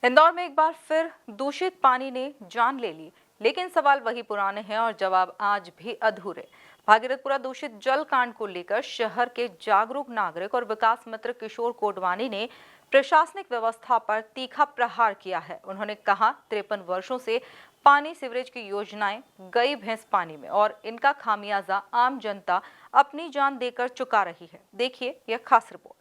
इंदौर में एक बार फिर दूषित पानी ने जान ले ली, लेकिन सवाल वही पुराने हैं और जवाब आज भी अधूरे। भागीरथपुरा दूषित जल कांड को लेकर शहर के जागरूक नागरिक और विकास मित्र किशोर कोडवानी ने प्रशासनिक व्यवस्था पर तीखा प्रहार किया है। उन्होंने कहा, 53 वर्षों से पानी सीवरेज की योजनाएं गई भैंस पानी में और इनका खामियाजा आम जनता अपनी जान देकर चुका रही है। देखिए यह खास रिपोर्ट।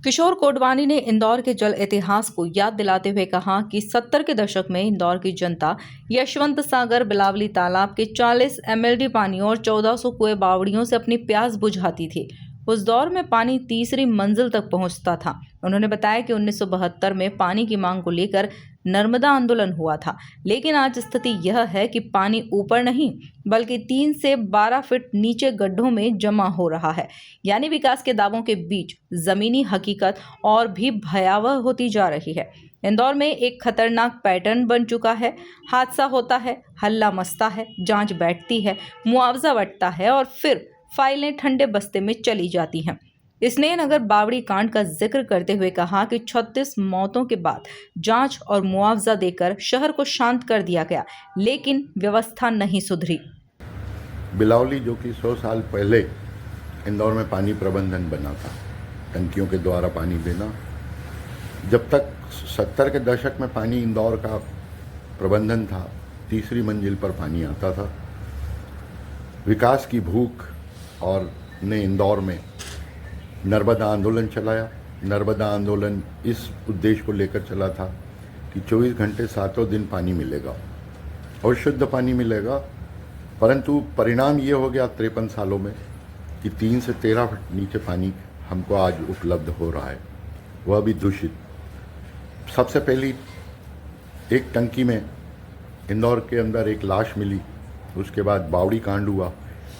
किशोर कोडवानी ने इंदौर के जल इतिहास को याद दिलाते हुए कहा कि 70 के दशक में इंदौर की जनता यशवंत सागर बिलावली तालाब के 40 एमएलडी पानी और 1400 कुएं बावड़ियों से अपनी प्यास बुझाती थी। उस दौर में पानी तीसरी मंजिल तक पहुंचता था। उन्होंने बताया कि 1972 में पानी की मांग को लेकर नर्मदा आंदोलन हुआ था, लेकिन आज स्थिति यह है कि पानी ऊपर नहीं बल्कि 3 से 12 फीट नीचे गड्ढों में जमा हो रहा है। यानी विकास के दावों के बीच जमीनी हकीकत और भी भयावह होती जा रही है। इंदौर में एक खतरनाक पैटर्न बन चुका है। हादसा होता है, हल्ला मचता है, जांच बैठती है, मुआवजा बंटता है और फिर फाइलें ठंडे बस्ते में चली जाती हैं। इसने नगर बावड़ी कांड का जिक्र करते हुए कहा कि 36 मौतों के बाद जांच और मुआवजा देकर शहर को शांत कर दिया गया, लेकिन व्यवस्था नहीं सुधरी। बिलावली जो कि 100 साल पहले इंदौर में पानी प्रबंधन बना था, टंकियों के द्वारा पानी देना। जब तक 70 के दशक में पानी इंदौर का प्रबंधन था, तीसरी मंजिल पर पानी आता था। विकास की भूख और ने इंदौर में नर्मदा आंदोलन चलाया। नर्मदा आंदोलन इस उद्देश्य को लेकर चला था कि 24 घंटे सातों दिन पानी मिलेगा और शुद्ध पानी मिलेगा, परंतु परिणाम ये हो गया 53 सालों में कि 3 से 13 फीट नीचे पानी हमको आज उपलब्ध हो रहा है, वह भी दूषित। सबसे पहली एक टंकी में इंदौर के अंदर एक लाश मिली, उसके बाद बावड़ी कांड हुआ।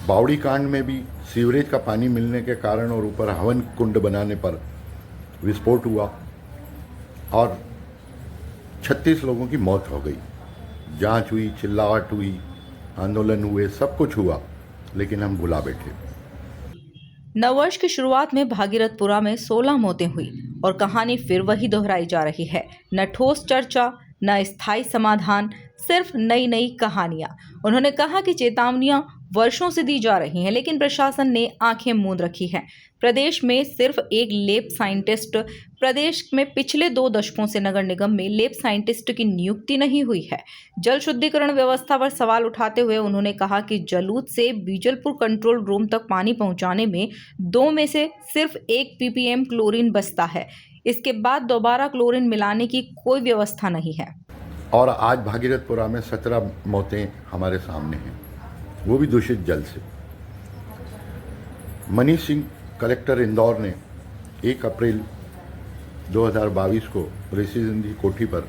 बावड़ी कांड में भी सीवरेज का पानी मिलने के कारण और ऊपर हवन कुंड बनाने पर विस्फोट हुआ और 36 लोगों की मौत हो गई। जांच हुई, चिल्लाहट हुई, आंदोलन हुए, सब कुछ हुआ, लेकिन हम भुला बैठे। नववर्ष की शुरुआत में भागीरथपुरा में 16 मौतें हुई और कहानी फिर वही दोहराई जा रही है। न ठोस चर्चा, न स्थायी समाधान, सिर्फ नई नई कहानियां। उन्होंने कहा कि चेतावनियां वर्षों से दी जा रही हैं, लेकिन प्रशासन ने आंखें मूंद रखी हैं। प्रदेश में सिर्फ एक लैब साइंटिस्ट, प्रदेश में पिछले 2 दशकों से नगर निगम में लैब साइंटिस्ट की नियुक्ति नहीं हुई है। जल शुद्धिकरण व्यवस्था पर सवाल उठाते हुए उन्होंने कहा कि जलूद से बीजलपुर कंट्रोल रूम तक पानी पहुंचाने में 2 में से सिर्फ 1 ppm क्लोरीन बचता है। इसके बाद दोबारा क्लोरीन मिलाने की कोई व्यवस्था नहीं है। और आज भागीरथपुरा में 17 मौतें हमारे सामने हैं, वो भी दूषित जल से। मनीष सिंह कलेक्टर इंदौर ने 1 अप्रैल 2022 को रेसिडेंसी कोठी पर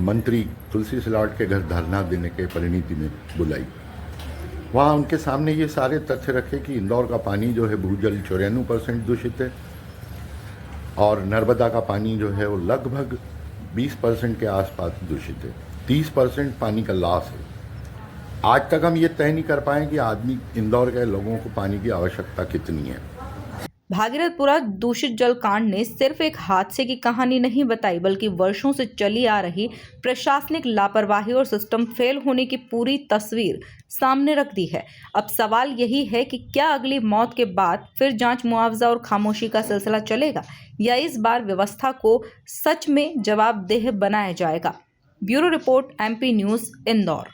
मंत्री तुलसी सिलावट के घर धरना देने के परिणति में बुलाई। वहाँ उनके सामने ये सारे तथ्य रखे कि इंदौर का पानी जो है भूजल 94% दूषित है और नर्मदा का पानी जो है वो लगभग 20% के आसपास दूषित है। 30% पानी का लॉस है। आज तक हम ये तय नहीं कर पाए कि आदमी इंदौर के लोगों को पानी की आवश्यकता कितनी है। भागीरथपुरा दूषित जल कांड ने सिर्फ एक हादसे की कहानी नहीं बताई, बल्कि वर्षों से चली आ रही प्रशासनिक लापरवाही और सिस्टम फेल होने की पूरी तस्वीर सामने रख दी है। अब सवाल यही है कि क्या अगली मौत के बाद फिर जांच, मुआवजा और खामोशी का सिलसिला चलेगा, या इस बार व्यवस्था को सच में जवाबदेह बनाया जाएगा। Bureau report, MP news, Indore.